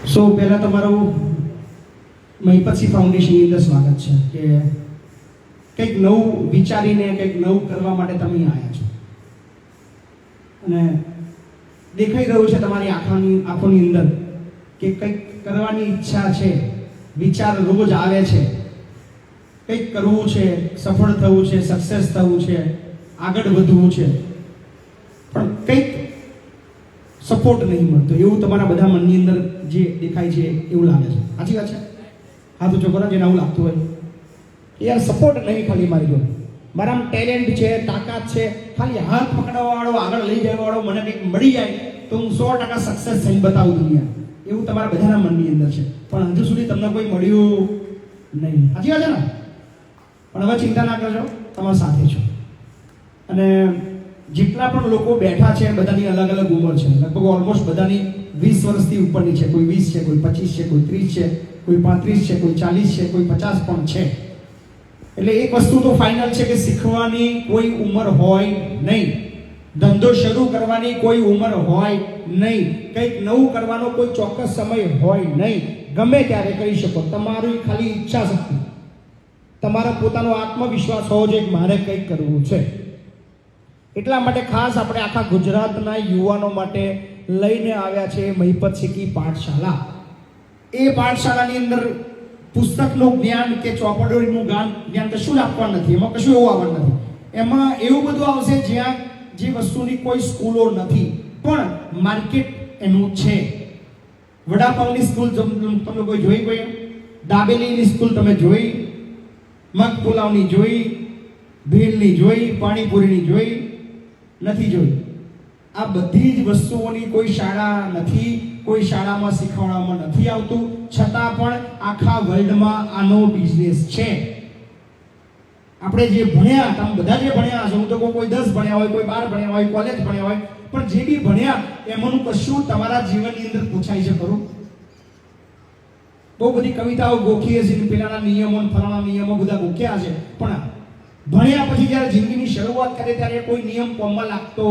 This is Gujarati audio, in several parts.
સો પહેલાં તમારું મહિપતસિંહ ફાઉન્ડેશનની અંદર સ્વાગત છે કે કંઈક નવું વિચારીને કંઈક નવું કરવા માટે તમે આવ્યા છો અને દેખાઈ રહ્યું છે તમારી આંખોની અંદર કે કંઈક કરવાની ઈચ્છા છે, વિચાર રોજ આવે છે, કંઈક કરવું છે, સફળ થવું છે, સક્સેસ થવું છે, આગળ વધવું છે, પણ કંઈક સપોર્ટ નહીં મળતો એવું તમારા બધા મનની અંદર જે દેખાય છે એવું લાગે છે. સાચી વાત છે? હા, તો છોકરા જેને આવું લાગતું હોય યાર સપોર્ટ નહીં ખાલી મારી જોડે, મારામાં ટેલેન્ટ છે, તાકાત છે, ખાલી હાથ પકડવાવાળો, આગળ લઈ જવાવાળો મને કંઈક મળી જાય તો હું 100% સક્સેસ થઈને બતાવું દુનિયા, એવું તમારા બધાના મનની અંદર છે. પણ હજુ સુધી તમને કોઈ મળ્યું નહીં. સાચી વાત છે ને? પણ હવે ચિંતા ના કરજો, તમારા સાથે છો. અને જેટલા પણ લોકો બેઠા છે બધાની અલગ અલગ ઉંમર છે, લગભગ ઓલમોસ્ટ બધાની 20 વર્ષથી ઉપરની છે. કોઈ 20 છે, કોઈ 25 છે, કોઈ 30 છે, કોઈ 35 છે, કોઈ 40 છે, કોઈ 50 પણ છે. એટલે એક વસ્તુ તો ફાઇનલ છે કે શીખવાની કોઈ ઉંમર હોય નહીં, ધંધો શરૂ કરવાની કોઈ ઉંમર હોય નહીં, કંઈક નવું કરવાનો કોઈ ચોક્કસ સમય હોય નહીં, ગમે ત્યારે કરી શકો. તમારી ખાલી ઈચ્છા શક્તિ, તમારો પોતાનો આત્મવિશ્વાસ હોવો જોઈએ કે મારે કંઈક કરવું છે. એટલા માટે ખાસ આપણે આખા ગુજરાતના યુવાનો માટે લઈને આવ્યા છે મહિપતસિંહ પાઠશાળા. એ પાઠશાળાની અંદર પુસ્તકનું જ્ઞાન કે ચોપડીનું જ્ઞાન કશું જ આપવાનું નથી, એમાં કશું એવું આવવાનું નથી. એમાં એવું બધું આવશે જ્યાં જે વસ્તુની કોઈ સ્કૂલો નથી પણ માર્કેટ એનું છે. વડાપાવની સ્કૂલ તમે કોઈ જોઈ? કોઈ દાબેલીની સ્કૂલ તમે જોઈ? મગ પુલાવની જોઈ? ભેળની જોઈ? પાણીપુરીની જોઈ? નથી જોઈ. આ બધી જ વસ્તુઓની કોઈ શાળા નથી, કોઈ શાળામાં શીખવાડવામાં નથી આવતું, છતાં પણ આખા વર્લ્ડમાં આનો બિઝનેસ છે. આપણે જે ભણ્યા, તમે બધા જે ભણ્યા હશો, હું તો કોઈ 10 ભણ્યા હોય, કોઈ 12 ભણ્યા હોય, કોલેજ ભણ્યા હોય, પણ જે બી ભણ્યા એમાંનું કશું તમારા જીવનની અંદર પૂછાય છે ખરું? બહુ બધી કવિતાઓ ગોખીએ છે, પેલાના નિયમો, ફલાણા નિયમો બધા ગોખ્યા છે, પણ ભણ્યા પછી જ્યારે જિંદગીની શરૂઆત કરે ત્યારે કોઈ નિયમ કોમમાં લાગતો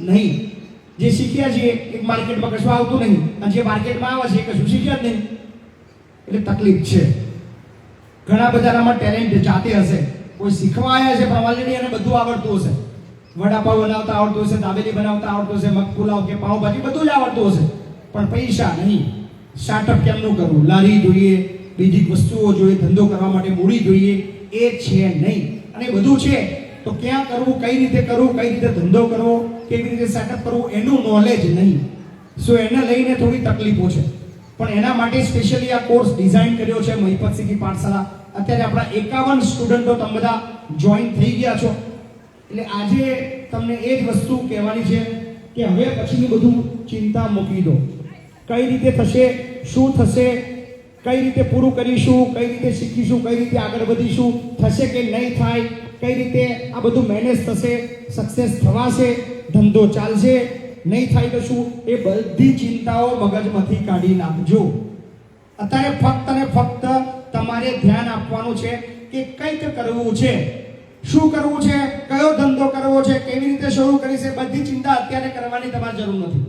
નહીં. જે શીખ્યા છે એક માર્કેટમાં કશું આવતું નહીં, અને જે માર્કેટમાં આવે છે એ કશું શીખ્યા જ નહીં. એટલે તકલીફ છે. ઘણા બધાનામાં ટેલેન્ટ જાતે હશે, કોઈ શીખવા આવ્યા છે પણ ઓલરેડી એને બધું આવડતું હશે. વડાપાવ બનાવતા આવડતું હશે, દાબેલી બનાવતા આવડતું હશે, મગ પુલાવ કે પાવભાજી બધું જ આવડતું હશે, પણ પૈસા નહીં. સ્ટાર્ટઅપ કેમનું કરવું, લારી જોઈએ, બીજી વસ્તુઓ જોઈએ, ધંધો કરવા માટે મૂડી જોઈએ, એ છે નહીં. અને બધું છે તો ક્યાં કરવું, કઈ રીતે કરવું, કઈ રીતે ધંધો કરવો, કેવી રીતે સેટઅપ કરવું, એનું નોલેજ નહીં. સો એને લઈને થોડી તકલીફો છે. પણ એના માટે સ્પેશિયલી આ કોર્સ ડિઝાઇન કર્યો છે મહિપતસિંહ પાઠશાળા. અત્યારે આપણા 51 સ્ટુડન્ટો તમે બધા જોઈન થઈ ગયા છો. એટલે આજે તમને એ જ વસ્તુ કહેવાની છે કે હવે પછીનું બધું ચિંતા મૂકી દો. કઈ રીતે થશે, શું થશે, કઈ રીતે પૂરું કરીશું, કઈ રીતે શીખીશું, કઈ રીતે આગળ વધીશું, થશે કે નહીં થાય, કઈ રીતે આ બધું મેનેજ થશે, સક્સેસ થવાશે, ધંધો ચાલશે, નહીં થાય તો શું, એ બધી ચિંતાઓ મગજમાંથી કાઢી નાખજો. અત્યારે ફક્ત ને ફક્ત તમારે ધ્યાન આપવાનું છે કે કંઈક કરવું છે, શું કરવું છે, કયો ધંધો કરવો છે, કેવી રીતે શરૂ કરી છે, બધી ચિંતા અત્યારે કરવાની તમારે જરૂર નથી.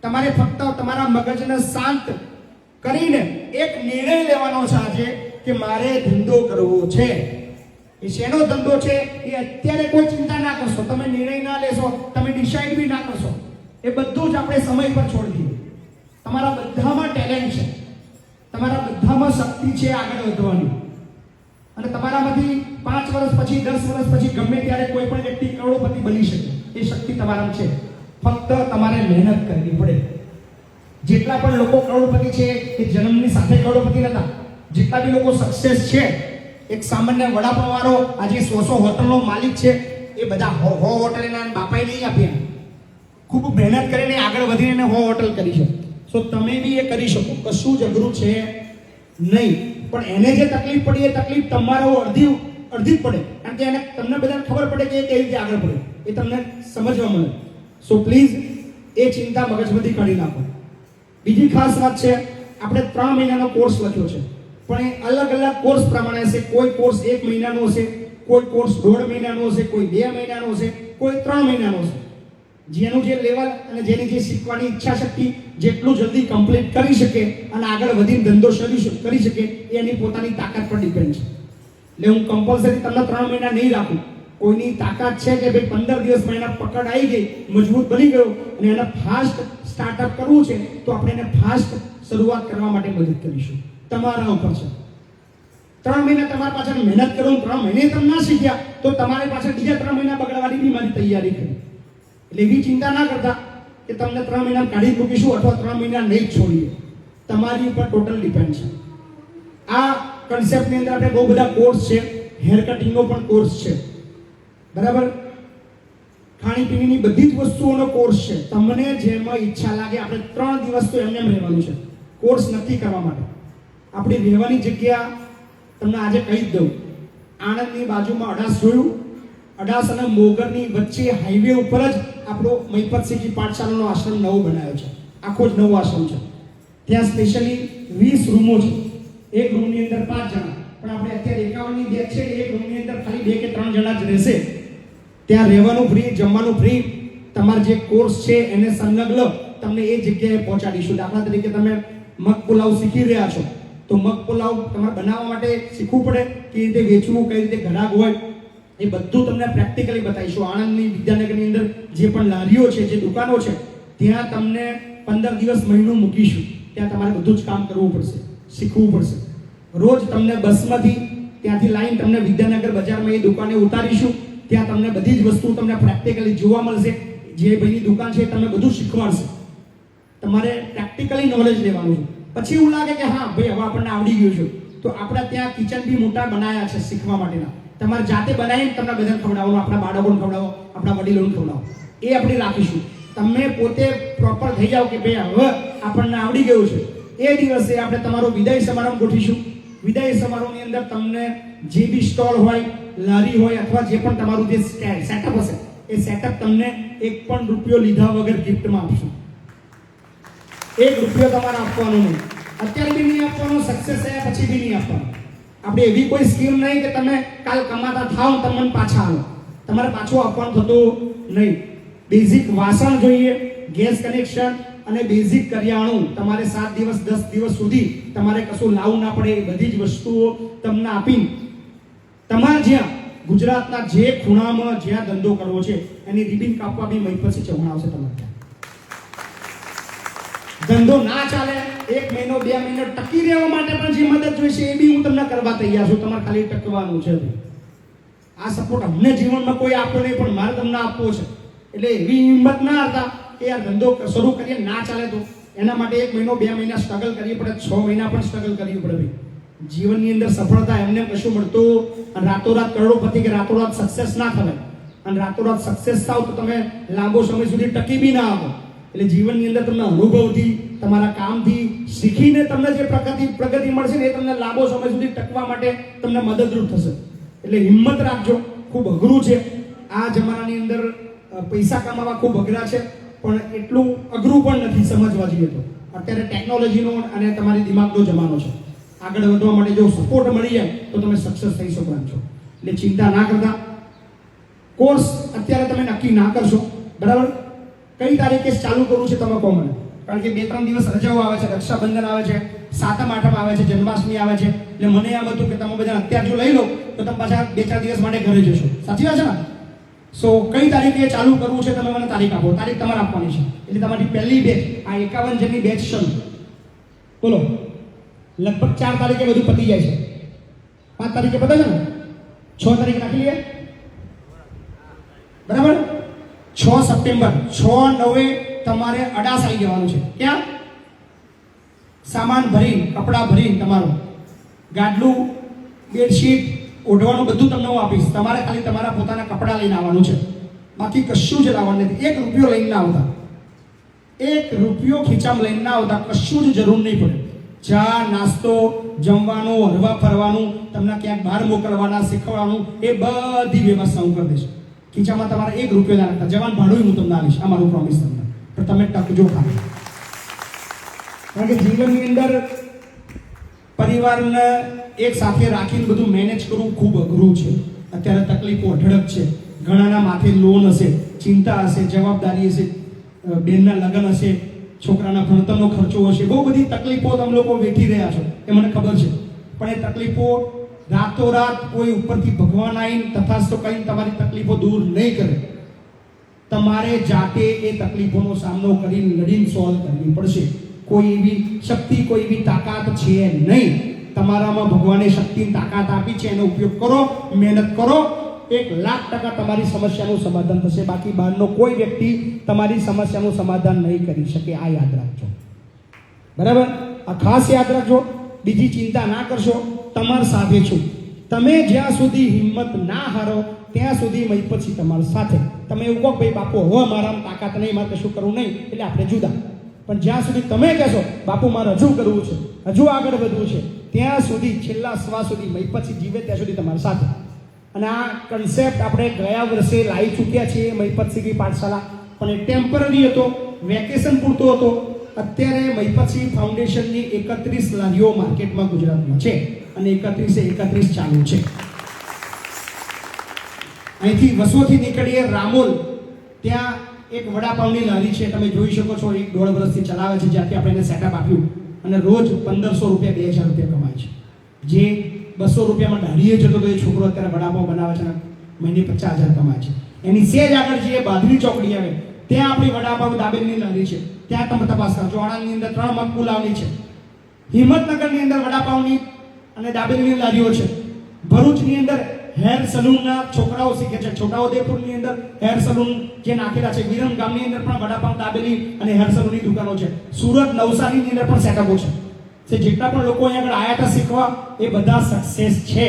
તમારે ફક્ત તમારા મગજને શાંત કરીને એક નિર્ણય લેવાનો છે આજે કે મારે ધંધો કરવો છે. એ શેનો ધંધો છે એ અત્યારે કોઈ ચિંતા ના કરશો, તમે નિર્ણય ના લેશો, તમે ડિસાઈડ બી ના કરશો, એ બધું જ આપણે સમય પર છોડી દઈએ. તમારા બધામાં ટેલેન્ટ છે, તમારા બધામાં શક્તિ છે આગળ વધવાની, અને તમારામાંથી 5 વર્ષ પછી, 10 વર્ષ પછી ગમે ત્યારે કોઈ પણ વ્યક્તિ કરોડપતિ બની શકે. એ શક્તિ તમારામાં છે, ફક્ત તમારે મહેનત કરવી પડે. જેટલા પણ લોકો કરોડપતિ છે એ જન્મની સાથે કરોડપતિ નતા. જેટલા બી લોકો સક્સેસ છે, એક સામાન્ય વડાપાવવાળો આજે 100 હોટલનો માલિક છે, એ બધા 100 હોટલના બાપાએ નહીં આપી, ખૂબ મહેનત કરીને આગળ વધીને 100 હોટલ કરી છે. સો તમે બી એ કરી શકો, કશું જ અઘરું છે નહીં. પણ એને જે તકલીફ પડી એ તકલીફ તમારો અડધી જ પડે, કારણ કે એને તમને બધાને ખબર પડે કે એ કેવી રીતે આગળ પડે, એ તમને સમજવા મળે. સો પ્લીઝ એ ચિંતા મગજમાંથી કાઢી નાખો. બીજી ખાસ વાત છે, આપણે 3 મહિનાનો કોર્સ લખ્યો છે, પણ એ અલગ અલગ કોર્સ પ્રમાણે હશે. કોઈ કોર્સ 1 મહિનાનો હશે, કોઈ કોર્સ 1.5 મહિનાનો હશે, કોઈ 2 મહિનાનો હશે, કોઈ 3 મહિનાનો હશે. જેનું જે લેવલ અને જેની જે શીખવાની ઈચ્છા શક્તિ જેટલું જલ્દી કમ્પ્લીટ કરી શકે અને આગળ વધીને ધંધો શરૂ કરી શકે એ એની પોતાની તાકાત પર ડિપેન્ડ છે. એટલે હું કમ્પલસરી તમને 3 મહિના નહીં રાખું. કોઈની તાકાત છે કે ભાઈ 15 દિવસમાં એના પકડ આવી ગઈ, મજબૂત બની ગયો અને એને ફાસ્ટ સ્ટાર્ટઅપ કરવું છે તો આપણે એને ફાસ્ટ શરૂઆત કરવા માટે મદદ કરીશું. તમારા ઉપર છે. 3 મહિના તમારા પાછળ મહેનત કરો, 3 મહિને તમે ના શીખ્યા તો તમારી પાછળ બીજા 3 મહિના બગડવાની બી મારી તૈયારી કરી. એટલે એવી ચિંતા ના કરતા કે તમને 3 મહિના કાઢી મૂકીશું અથવા 3 મહિના નહીં છોડીએ. તમારી ઉપર ટોટલ ડિપેન્ડ છે. આ કન્સેપ્ટની અંદર આપણે બહુ બધા કોર્સ છે, હેર કટિંગનો પણ કોર્સ છે, બરાબર, ખાણીપીણીની બધી જ વસ્તુઓનો કોર્સ છે. તમને જેમાં ઈચ્છા લાગે આપણે 3 દિવસ તો એમને રહેવાનું છે કોર્સ નક્કી કરવા માટે. આપણી રહેવાની જગ્યા તમને આજે કહી જ દઉં. આણંદની બાજુમાં અડાસ જોયું, અડાસ અને મોગરની વચ્ચે હાઈવે ઉપર જ આપણો મહિપતસિંહજી પાઠશાલાનો આશ્રમ નવો બનાવ્યો છે. આખો જ નવો આશ્રમ છે. ત્યાં સ્પેશિયલી 20 રૂમો છે. એક રૂમની અંદર 5 જણા, પણ આપણે અત્યારે 51ની બેચ છે. એક રૂમની અંદર ખાલી 2 કે 3 જણા જ રહેશે. ત્યાં રહેવાનું ફ્રી, જમવાનું ફ્રી. તમારો જે કોર્સ છે એને સંલગ્ન તમને એ જગ્યાએ પહોંચાડીશું. દાખલા તરીકે તમે મગ પુલાવ શીખી રહ્યા છો તો મગ પુલાવ તમારે બનાવવા માટે શીખવું પડે, કે રીતે વેચવું, કઈ રીતે ગ્રાહક હોય, એ બધું તમને પ્રેક્ટિકલી બતાવીશું. આણંદની વિદ્યાનગરની અંદર જે પણ લારીઓ છે, જે દુકાનો છે, ત્યાં તમને 15 દિવસ મહિનો મૂકીશું. ત્યાં તમારે બધું જ કામ કરવું પડશે, શીખવું પડશે. રોજ તમને બસમાંથી ત્યાંથી લાઈન તમને વિદ્યાનગર બજારમાં એ દુકાને ઉતારીશું. ત્યાં તમને બધી જ વસ્તુ તમને પ્રેક્ટિકલી જોવા મળશે. જે ભાઈની દુકાન છે તમને બધું શીખવાડશે. તમારે પ્રેક્ટિકલી નોલેજ લેવાનું છે. પછી એવું લાગે કે હા ભાઈ હવે આપણને આવડી ગયું છે તો આપણે ત્યાં કિચન બી મોટા બનાવ્યા છે શીખવા માટેના. તમારે જાતે બનાવીને તમને બધાને ખવડાવવાનું, આપણા બાળકોને ખવડાવો, આપણા વડીલોને ખવડાવો, એ આપણે રાખીશું. તમે પોતે પ્રોપર થઈ જાઓ કે ભાઈ હવે આપણને આવડી ગયું છે. એ દિવસે આપણે તમારો વિદાય સમારંભ ગોઠવીશું. વિદાય સમારોહની અંદર તમને જે બી સ્ટોલ હોય, લારી હોય અથવા જે પણ તમારું જે સેટઅપ હશે એ સેટઅપ તમને 1 પણ રૂપિયો લીધા વગર ગિફ્ટમાં આપશું. 1 રૂપિયો તમારે આપવાનો નહીં. અત્યારે બી નહીં આપવાનો, સક્સેસ થયા પછી બી નહીં આપવાનો. આપણે એવી કોઈ સ્કીમ નહીં કે તમે કાલ કમાતા થાવ તમને પાછા આવો. તમારે પાછું આપવાનું થતું નહીં. બેઝિક વાસણ જોઈએ, ગેસ કનેક્શન અને બેઝિક કરિયાણું તમારે 7 દિવસ 10 દિવસ સુધી તમારે કશું લાવવું ના પડે. એ બધી જ વસ્તુઓ તમને આપીને તમારે જ્યાં ગુજરાતના જે ખૂણામાં જ્યાં ધંધો કરવો છે એની રિબિન કાપવા બી મહિપતસિંહ ચૌહાણ આવશે તમારે. ધંધો ના ચાલે 1 મહિનો 2 મહિનો ટકી રહેવા માટે પણ જે મદદ જોઈશે એ બી હું તમને કરવા તૈયાર છું. તમારે ખાલી ટકવાનું છે. આ સપોર્ટ અમને જીવનમાં કોઈ આપ્યો નહીં પણ મારે તમને આપવો છે. એટલે એવી હિંમત ના હતા કે આ ધંધો શરૂ કરીએ ના ચાલે તો એના માટે 1 મહિનો 2 મહિના સ્ટ્રગલ કરવી પડે, 6 મહિના પણ સ્ટ્રગલ કરવી પડે. જીવનની અંદર સફળતા એમને કશું મળતું અને રાતોરાત કરોડોપતિ કે રાતોરાત સક્સેસ ના થવાય. અને રાતોરાત સક્સેસ થાવ તો તમે લાંબો સમય સુધી ટકી બી ના આવો. એટલે જીવનની અંદર તમને અનુભવથી, તમારા કામથી શીખીને તમને જે પ્રગતિ મળશે ને એ તમને લાંબો સમય સુધી ટકવા માટે તમને મદદરૂપ થશે. એટલે હિંમત રાખજો. ખૂબ અઘરું છે આ જમાનાની અંદર. પૈસા કમાવા ખૂબ અઘરા છે પણ એટલું અઘરું પણ નથી સમજવા જઈએ તો. અત્યારે ટેકનોલોજીનો અને તમારી દિમાગનો જમાનો છે. આગળ વધવા માટે જો સપોર્ટ મળી જાય તો તમે સક્સેસ થઈ શકો એમ છો. એટલે ચિંતા ના કરતા. કોર્સ અત્યારે તમે નક્કી ના કરશો, બરાબર. કઈ તારીખે ચાલુ કરવું છે તમે કહો મને. કારણ કે 2-3 દિવસ રજાઓ આવે છે, રક્ષાબંધન આવે છે, 7મ 8મ આવે છે, જન્માષ્ટમી આવે છે. એટલે મને એમ હતું કે તમે બધા અત્યારે જો લઈ લો તો તમે પાછા 2-4 દિવસ માટે ઘરે જશો. સાચી વાત છે ને? સો કઈ તારીખે ચાલુ કરવું છે તમે મને તારીખ આપો. તારીખ તમારે આપવાની છે. એટલે તમારી પહેલી બેચ, આ 51 જણની બેચ શરૂ. બોલો, લગભગ 4 તારીખે બધું પતી જાય છે. 5 તારીખે પતે છે ને? 6 તારીખે રાખી લઈએ, બરાબર. 6 સપ્ટેમ્બર 6-9 તમારે અડાસ આવી જવાનું છે. ક્યાં? સામાન ભરી, કપડાં ભરી, તમારું ગાડલું, બેડશીટ, ઓઢવાનું બધું તમને હું આપીશ. તમારે ખાલી તમારા પોતાના કપડાં લઈને આવવાનું છે. બાકી કશું જ લાવવાનું નથી. 1 રૂપિયો લઈને ના આવતા. 1 રૂપિયો ખીચામાં લઈને ના આવતા. કશું જ જરૂર નહીં પડે. ચા, નાસ્તો, જમવાનું, હરવા ફરવાનું, તમને ક્યાંક બહાર મોકલવાના, શીખવાનું, એ બધી વ્યવસ્થા હું કરી દઈશ. ખીચામાં તમારે 1 રૂપિયો ના રાખતા. જવાનું ભાડું હું તમને આવીશ. આ મારું પ્રોમિસ તમને. પણ તમે ટકજો ખાલી. કારણ કે જીવનની અંદર પરિવારને એક સાથે રાખીને બધું મેનેજ કરવું ખૂબ અઘરું છે. અત્યારે તકલીફો અઢળક છે. ઘણાના માથે લોન હશે, ચિંતા હશે, જવાબદારી હશે, બેનના લગ્ન હશે, છોકરાના ભણતરનો ખર્ચો હશે, બહુ બધી તકલીફો તમે લોકો વેઠી રહ્યા છો, એ મને ખબર છે. પણ એ તકલીફો રાતોરાત કોઈ ઉપરથી ભગવાન આવીને તથાસ્તો કરીને તમારી તકલીફો દૂર નહીં કરે. તમારે જાતે એ તકલીફોનો સામનો કરીને લડીને સોલ્વ કરવી પડશે. કોઈ એવી શક્તિ, કોઈ એવી તાકાત છે નહીં. તમારામાં ભગવાને શક્તિ તાકાત આપી છે, એનો ઉપયોગ કરો, મહેનત કરો, 1,00,000% તમારી સમસ્યાનું સમાધાન થશે. બાકી બહારનો કોઈ વ્યક્તિ તમારી સમસ્યાનું સમાધાન નહીં કરી શકે. આ યાદ રાખજો, બરાબર? આ ખાસ યાદ રાખજો. બીજી ચિંતા ના કરશો, તમારી સાથે છું. તમે જ્યાં સુધી હિંમત ના હારો ત્યાં સુધી મય પછી તમારી સાથે. તમે એવું કહો ભાઈ બાપુ હવે મારામાં તાકાત નહીં, મારે કશું કરવું નહીં, એટલે આપણે જુદા. પણ જ્યાં સુધી તમે કહેશો બાપુ મારે હજુ કરવું છે, હજુ આગળ વધવું છે, ત્યાં સુધી છેલ્લા શ્વાસ સુધી મય પછી જીવે ત્યાં સુધી તમારી સાથે. અને આ કન્સેપ્ટ આપણે ગયા વર્ષે લાવી ચૂક્યા છીએ, મહિપત સિંહની પાઠશાલા. પણ એ ટેમ્પરરી હતો, વેકેશન પૂરતો હતો. અત્યારે મહિપત સિંહ ફાઉન્ડેશનની 31 લારીઓ માર્કેટમાં ગુજરાતમાં છે અને 31 ચાલુ છે. અહીંથી વસોથી નીકળીએ રામોલ, ત્યાં એક વડાપાવની લારી છે, તમે જોઈ શકો છો. 1.5 વર્ષથી ચલાવે છે, જ્યાંથી આપણે એને સેટઅપ આપ્યું અને રોજ 1,500 રૂપિયા 2,000 રૂપિયા કમાય છે. જે 200 રૂપિયામાં દાઢીએ જતો તો એ છોકરો અત્યારે વડાપાવ બનાવે છે અને મહિને 50,000 કમાય છે. એની સેજ આગળ જે બાદરી ચોકડી આવે ત્યાં આપણી વડાપાવ દાબેલીની લારી છે, ત્યાં તમે તપાસ કરજો. આણંદની અંદર 3 મકબુલાવની છે, હિંમતનગરની અંદર વડાપાવની અને દાબેલીની લારીઓ છે, ભરૂચની અંદર હેર સલૂનના છોકરાઓ શીખે છે, છોટાઉદેપુરની અંદર હેર સલૂન જે નાખેલા છે, વિરમ ગામની અંદર પણ વડાપાવ દાબેલી અને હેર સલૂનની દુકાનો છે, સુરત નવસારીની અંદર પણ સેટઅપો છે. જેટલા પણ લોકો અહીંયા આગળ આવ્યા હતા શીખવા, એ બધા સક્સેસ છે.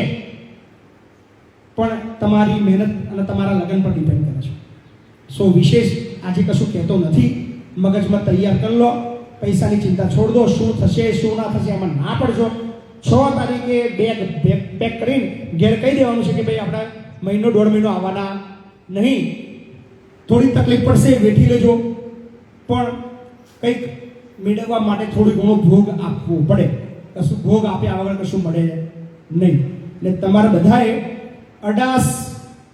પણ તમારી મહેનત અને તમારા લગન પર ડિપેન્ડ કરે છે. સો વિશેષ આજે કશું કહેતો નથી, મગજમાં તૈયાર કરી લો, પૈસાની ચિંતા છોડ દો. શું થશે શું ના થશે એમાં ના પડજો. 6 તારીખે બેગ પેક કરીને ઘેર કહી દેવાનું છે કે ભાઈ આપણે 1-1.5 મહિનો આવવાના નહીં, થોડી તકલીફ પડશે, વેઠી લેજો, પણ કંઈક મેળવવા માટે થોડું ઘણું ભોગ આપવું પડે. કશું ભોગ આપ્યા વગર કશું મળે નહીં. એટલે તમારે બધાએ અડાસ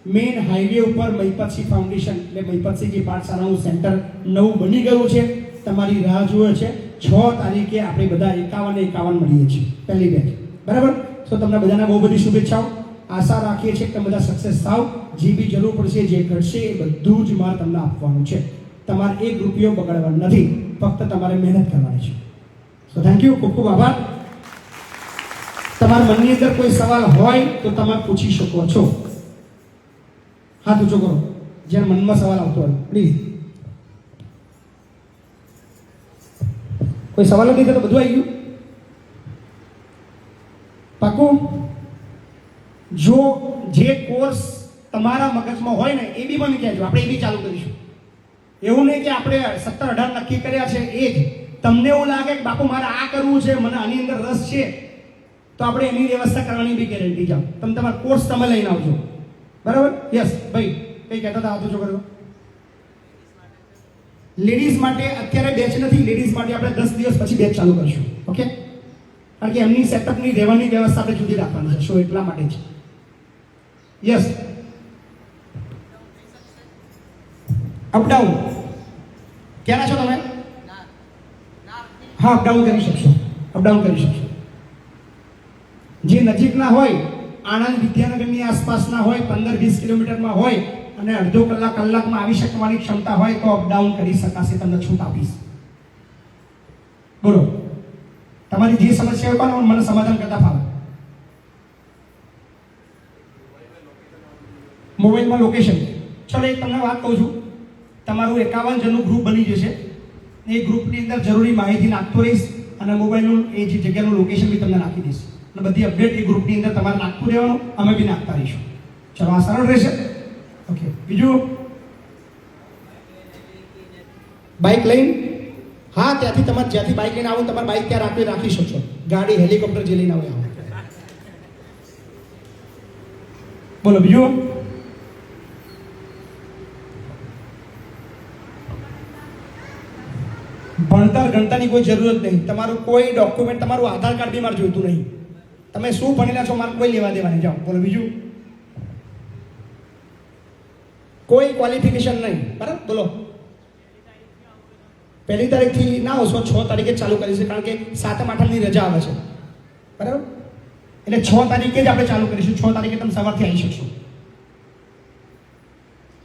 મેઇન હાઈવે ઉપર મહિપત સિંહ ફાઉન્ડેશન એટલે મહિપત સિંહની પાઠશાળાનું સેન્ટર નવું બની ગયું છે, તમારી રાહ જુએ છે. 6 તારીખે આપણે બધા 51 મળીએ છીએ, પહેલી બેચ, બરાબર? તો તમને બધાને બહુ બધી શુભેચ્છાઓ. આશા રાખીએ છીએ કે તમે બધા સક્સેસ થાવ. જે બી જરૂર પડશે, જે ઘટશે, એ બધું જ મારે તમને આપવાનું છે. તમારે 1 રૂપિયો બગાડવાનો નથી, ફક્ત તમારે મહેનત કરવાની છે. સો થેન્ક યુ, ખૂબ ખૂબ આભાર. તમારા મનની અંદર કોઈ સવાલ હોય તો તમે પૂછી શકો છો. હાથ ઊંચો કરો, જેના મનમાં સવાલ આવતો હોય પ્લીઝ. કોઈ સવાલ નથી થતો? બધું આવી ગયું? પાકું? જો જે કોર્સ તમારા મગજમાં હોય ને એ બી મને કહેજો, આપણે એ બી ચાલુ કરીશું. એવું નહીં કે આપણે 17-18 નક્કી કર્યા છે એ જ. તમને એવું લાગે કે બાપુ મારે આ કરવું છે, મને આની અંદર રસ છે, તો આપણે એની વ્યવસ્થા કરવાની બી ગેરંટી. જાઓ તમે તમારો કોર્સ તમે લઈને આવજો, બરાબર? યસ ભાઈ, કઈ કહેતા હતા? હાથ ઊંચો કરો. લેડીઝ માટે અત્યારે બેચ નથી, લેડીઝ માટે આપણે 10 દિવસ પછી બેચ ચાલુ કરશું. ઓકે? કારણ કે એમની સેટઅપની રહેવાની વ્યવસ્થા આપણે જુદી રાખવાની છે, શો એટલા માટે છે. યસ, અપડાઉન ક્યાંના છો તમે? હા, અપડાઉન કરી શકશો, અપડાઉન કરી શકશો. જે નજીકના હોય, આણંદ વિદ્યાનગરની આસપાસના હોય, 15-20 કિલોમીટરમાં હોય અને અડધો કલાકમાં આવી શકવાની ક્ષમતા હોય તો અપડાઉન કરી શકાશે, તમને છૂટ આપીશ. બોલો, તમારી જે સમસ્યા હોય પણ મને સમાધાન કરતા ફાવે. મોબાઈલમાં લોકેશન. ચલો એક તમને વાત કહું છું, તમારું 51 જણનું ગ્રુપ બની જશે. એ ગ્રુપની અંદર જરૂરી માહિતી નાખતો રહીશ અને મોબાઈલનું એ જે જગ્યાનું લોકેશન બી તમને નાખી દઈશ અને બધી અપડેટ એ ગ્રુપની અંદર તમારે નાખતું રહેવાનું, અમે બી નાખતા રહીશું. ચલો, આ સરળ રહેશે. ઓકે, બીજું બાઇક લઈને, હા ત્યાંથી તમારે જ્યાંથી બાઇક લઈને આવો તમારે બાઇક ત્યાં રાખી શકશો. ગાડી, હેલિકોપ્ટર જે લઈને આવો. બોલો બીજું. ભણતર ગણતરની કોઈ જરૂરત નહીં. તમારું કોઈ ડોક્યુમેન્ટ, તમારું આધાર કાર્ડ બી મારે જોઈતું નહીં. તમે શું ભણેલા છો મારે કોઈ લેવા દેવા નહીં. જાઓ, બોલો બીજું. કોઈ ક્વોલિફિકેશન નહીં, બરાબર? બોલો. 1 તારીખથી ના આવશો, 6 તારીખે ચાલુ કરીશું, કારણ કે 7મ 8મની રજા આવે છે, બરાબર? એટલે 6 તારીખે જ આપણે ચાલુ કરીશું. 6 તારીખે તમે સવારથી આવી શકશો.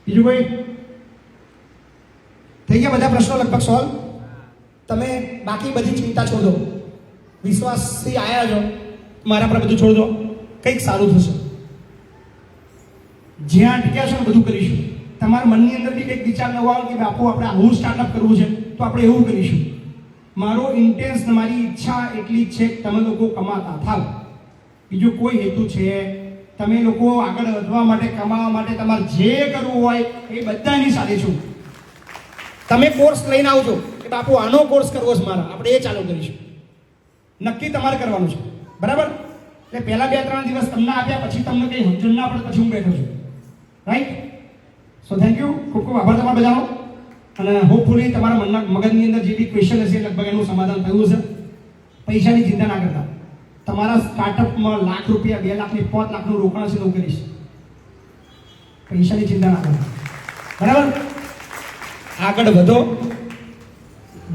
બીજું કોઈ? થઈ ગયા બધા પ્રશ્નો લગભગ સોલ્વ? તમે બાકી બધી ચિંતા છોડો, વિશ્વાસથી આવ્યા છો, મારા પર બધું છોડ દો, કંઈક સારું થશે. જ્યાં અટક્યા છો ને બધું કરીશું. તમારા મનની અંદર બી કંઈક વિચાર નવો આવે કે બાપુ આપણે આવું સ્ટાર્ટઅપ કરવું છે, તો આપણે એવું કરીશું. મારો ઇન્ટેન્સ, મારી ઈચ્છા એટલી જ છે કે તમે લોકો કમાતા થાવ. બીજું કોઈ હેતુ છે? તમે લોકો આગળ વધવા માટે, કમાવા માટે તમારે જે કરવું હોય એ બધાની સાથે છું. તમે કોર્સ લઈને આવજો કે બાપુ આનો કોર્સ કરવો છે મારા, આપણે એ ચાલુ કરીશું. નક્કી તમારે કરવાનું છે, બરાબર? એટલે પહેલા 2-3 દિવસ તમને આપ્યા, પછી તમને કંઈ સમજણ ના પડે પછી હું બેઠો છું, રાઈટ? સો થેન્ક યુ, ખૂબ ખૂબ આભાર તમારા બધાનો. અને હોપફુલી તમારા મગજની અંદર જે બી ક્વેશ્ચન હશે લગભગ એનું સમાધાન થયું હશે. પૈસાની ચિંતા ના કરતા. તમારા સ્ટાર્ટઅપમાં ₹1 લાખ, 2 લાખ, 5 લાખનું રોકાણ હશે હું કરીશ. પૈસાની ચિંતા ના કરતા, બરાબર? આગળ વધો.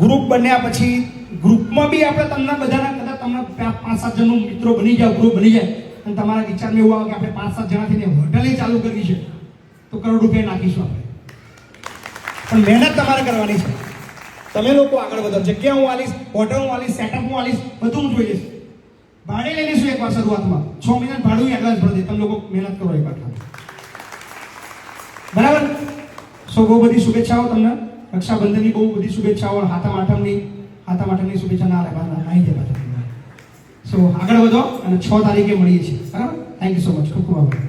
ગ્રુપ બન્યા પછી ગ્રુપમાં બી આપણે તમને બધાના કદાચ તમને 5-7 જણનું મિત્રો બની જાવ, ગ્રુપ બની જાય અને તમારા વિચારમાં એવું આવે કે આપણે 5-7 જણા થઈને હોટલે ચાલુ કરવી છે, તો કરોડ રૂપિયા નાખીશું આપણે. પણ મહેનત તમારે કરવાની છે. તમે લોકો આગળ વધો. જગ્યા હું આલીશ, હોટલ હું આલીશ, સેટઅપ હું આલીશ, બધું હું જોઈ લઈશ. ભાડે લઈ લઈશું એકવાર શરૂઆતમાં. 6 મહિના ભાડું એડવાન્સ ભરી દે. તમે લોકો મહેનત કરો એકવાર, બરાબર? સો બહુ બધી શુભેચ્છાઓ તમને. રક્ષાબંધનની બહુ બધી શુભેચ્છાઓ. 7મ 8મની શુભેચ્છા ના રહેવા આવી જાય. સો આગળ વધો અને 6 તારીખે મળીએ છીએ, બરાબર? Thank you so much. ખૂબ ખૂબ આભાર.